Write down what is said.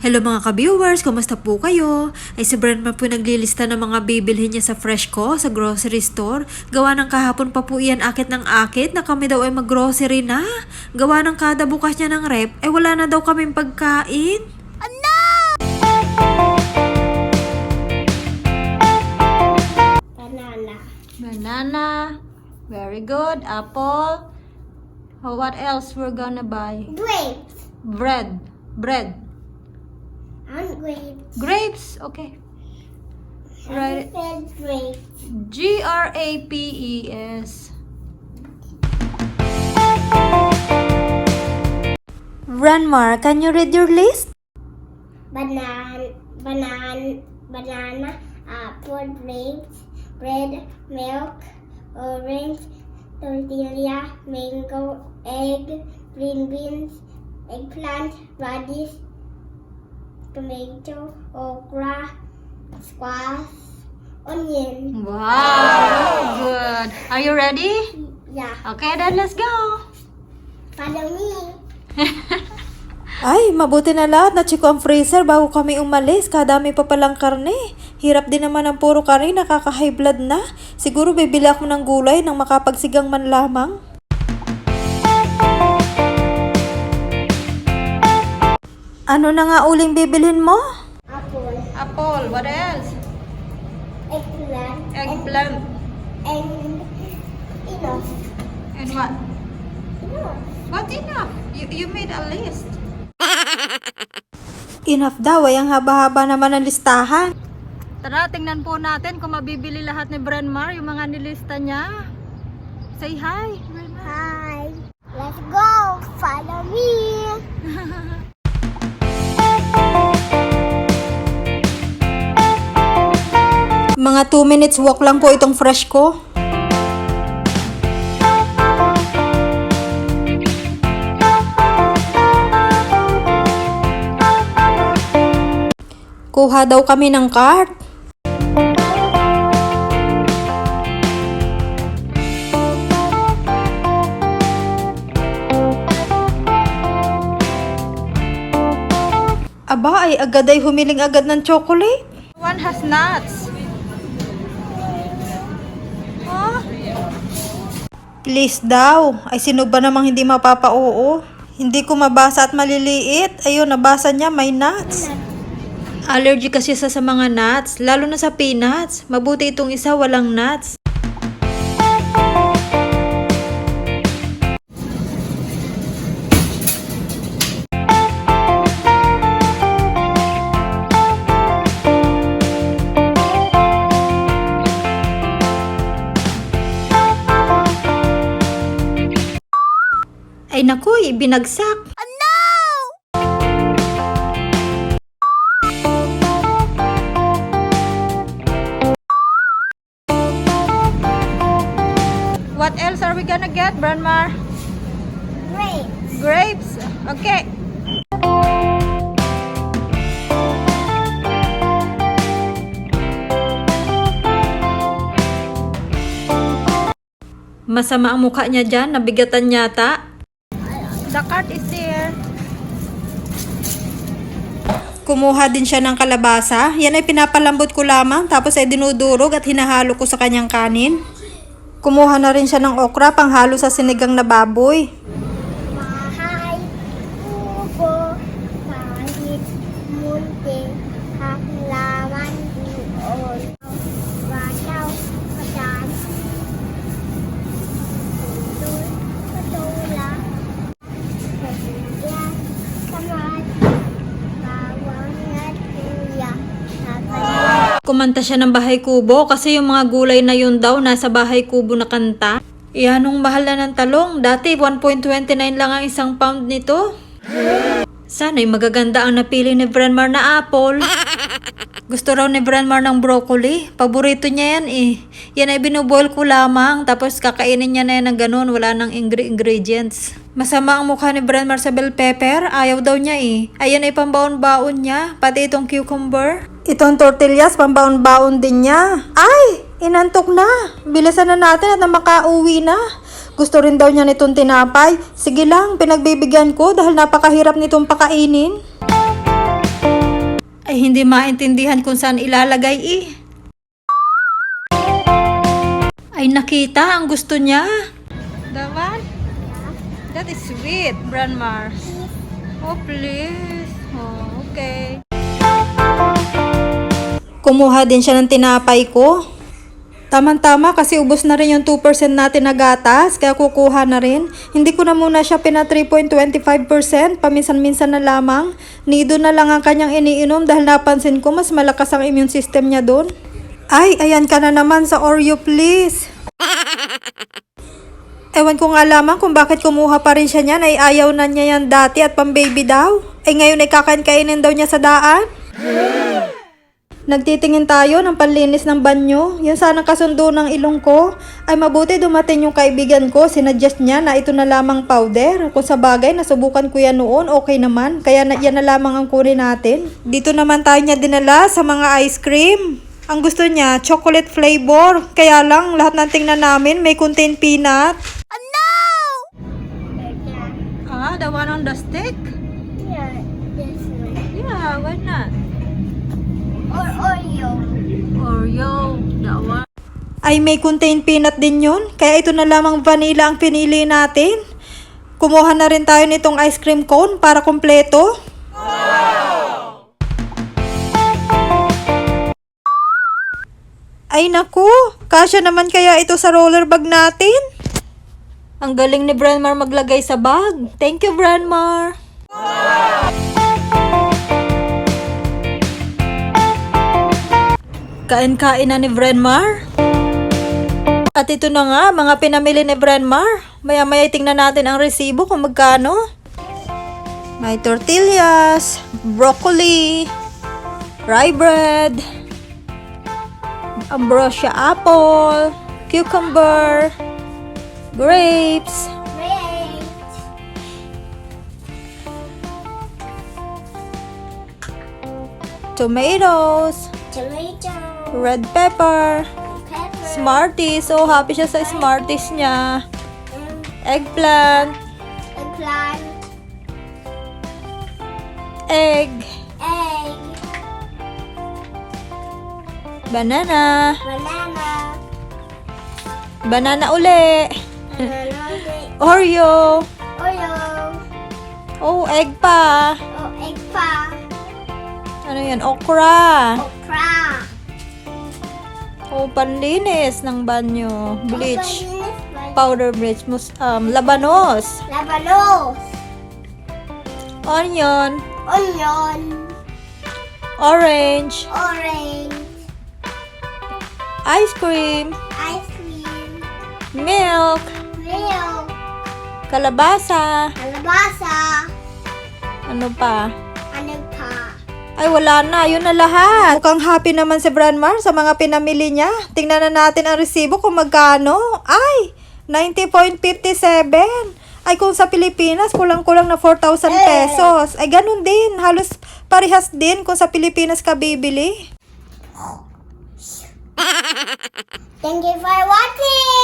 Hello mga ka-viewers, kumusta po kayo? Ay si Brandmar po naglilista ng mga bibilhin niya sa Freshco, sa grocery store. Gawa ng kahapon pa po iyan akit ng akit na kami daw ay mag-grocery na. Gawa ng kada bukas niya ng rep, ay wala na daw kaming pagkain. Banana. Very good. Apple. Oh, what else we're gonna buy? Grapes. Bread. And grapes. Grapes. Okay. Right. Said grapes. Grapes. Brandmar, can you read your list? Banana, apple, grapes, bread, milk, orange, tortilla, mango, egg, green beans, eggplant, radish, tomato, okra, squash, onion. Wow, good. Are you ready? Yeah, Okay, then let's go. follow me. Ay, mabuti na lahat na chiko ang freezer bago kami umalis. Kadami pa palang karne. Hirap din naman ang puro karne, nakaka-high blood na. Siguro bibili ako ng gulay nang makapagsigang man lamang. Ano na nga uling bibilhin mo? Apple, Apple, what else? eggplant, Eggplant. and enough. And what? Enough. What enough? You made a list. Enough daw, ay ang haba-haba naman ang listahan. Tara, tingnan po natin kung mabibili lahat ni Brandmar yung mga nilista niya. Say hi, Brandmar. Hi. Let's go. Follow me. Mga 2 minutes walk lang po itong Freshco. Kuha daw kami ng cart. Aba, ay agad ay humiling agad ng chocolate. One has nuts. Huh? Please daw. Ay sino ba namang hindi mapapa-oo? Hindi ko mabasa at maliliit. Ayun, nabasa niya, may nuts. Allergy kasi sa mga nuts, lalo na sa peanuts. Mabuti itong isa walang nuts. Ay naku, binagsak. What else are we gonna get, Brandmar? Grapes. Grapes. Okay. Masama ang mukha niya dyan, nabigatan yata. The cart is there. Kumuha din siya ng kalabasa. Yan ay pinapalambot ko lamang, tapos ay dinudurog at hinahalo ko sa kanyang kanin. Kumuha na rin siya ng okra panghalo sa sinigang na baboy. Bahay, kubo, kahit munti, halaman doon. Bataw, kadan, patula, kabigyan, kamat, bawang at kuya, Kumanta siya ng Bahay Kubo kasi yung mga gulay na yun daw nasa Bahay Kubo na kanta. Iyanong mahal na ng talong. Dati 1.29 lang ang isang pound nito. Sana'y magaganda ang napili ni Brandmar na apple. Gusto raw ni Brandmar ng broccoli. Paborito niya yan eh. Yan ay binuboil ko lamang tapos kakainin niya na yan ng ganun. Wala nang ingredients. Masama ang mukha ni Brandmar sa bell pepper. Ayaw daw niya eh. Ayan ay pambaon-baon niya. Pati itong cucumber. Itong tortillas, pambaon-baon din niya. Ay! Inantok na. Bilisan na natin at na makauwi na. Gusto rin daw niya nitong tinapay. Sige lang, pinagbibigyan ko dahil napakahirap nitong pakainin. Ay hindi maintindihan kung saan ilalagay eh. Ay nakita ang gusto niya. That one? That is sweet, Grandma. Oh please. Oh, okay. Kumuha din siya ng tinapay ko. Tama-tama kasi ubos na rin yung 2% natin na gatas, kaya kukuha na rin. Hindi ko na muna siya pina 3.25%, paminsan-minsan na lamang. Nido na lang ang kanyang iniinom dahil napansin ko mas malakas ang immune system niya doon. Ay, ayan ka na naman sa Oreo please. Ewan ko nga lamang kung bakit kumuha pa rin siya niyan, ay ayaw na niya yan dati at pang-baby daw. Ay ngayon ay kakain-kainin daw niya sa daan. Nagtitingin tayo ng panlinis ng banyo. Yung sanang kasundo ng ilong ko. Ay mabuti dumating yung kaibigan ko. Sinuggest niya na ito na lamang powder. Kung sa bagay, nasubukan ko yan noon. Okay naman. Kaya yan na lamang ang kunin natin. Dito naman tayo niya dinala sa mga ice cream. Ang gusto niya, chocolate flavor. Kaya lang, lahat ng tingnan namin may contain peanut. Ah, the one on the stick? Yeah, this one. Yeah, why not? Or Oreo. Oreo, that one. Ay, may contain peanut din yun. Kaya ito na lamang vanilla ang pinili natin. Kumuha na rin tayo nitong ice cream cone para kompleto. Wow! Ay, naku. Kasya naman kaya ito sa roller bag natin. Ang galing ni Brandmar maglagay sa bag. Thank you, Brandmar. Kain-kain na ni Brandmar. At ito na nga, mga pinamili ni Brandmar. Maya-maya tingnan natin ang resibo kung magkano. May tortillas, broccoli, rye bread, ambrosia apple, cucumber, grapes, Great. tomatoes, Tomato. red pepper, Pepper. Smarties. So happy siya sa Smarties niya. Eggplant, Eggplant. egg, Egg. banana, Banana. banana uli, Banana. Oreo, Oreo. oh egg pa. Oh, egg pa. Ano yan? Okra. Okra. Oh, panlinis ng banyo. Bleach. Labanos. Powder bleach. Labanos. Onion. Onion. Orange. Orange. Ice cream. Ice cream. Milk. Milk. Kalabasa. Kalabasa. Ano pa? Ano pa? Ay, wala na. Yun na lahat. Mukhang happy naman si Brandmar sa mga pinamili niya. Tingnan na natin ang resibo kung magkano. Ay, 90.57. Ay, kung sa Pilipinas, kulang-kulang na 4,000 pesos. Ay, ganun din. Halos parehas din kung sa Pilipinas ka bibili. Thank you for watching!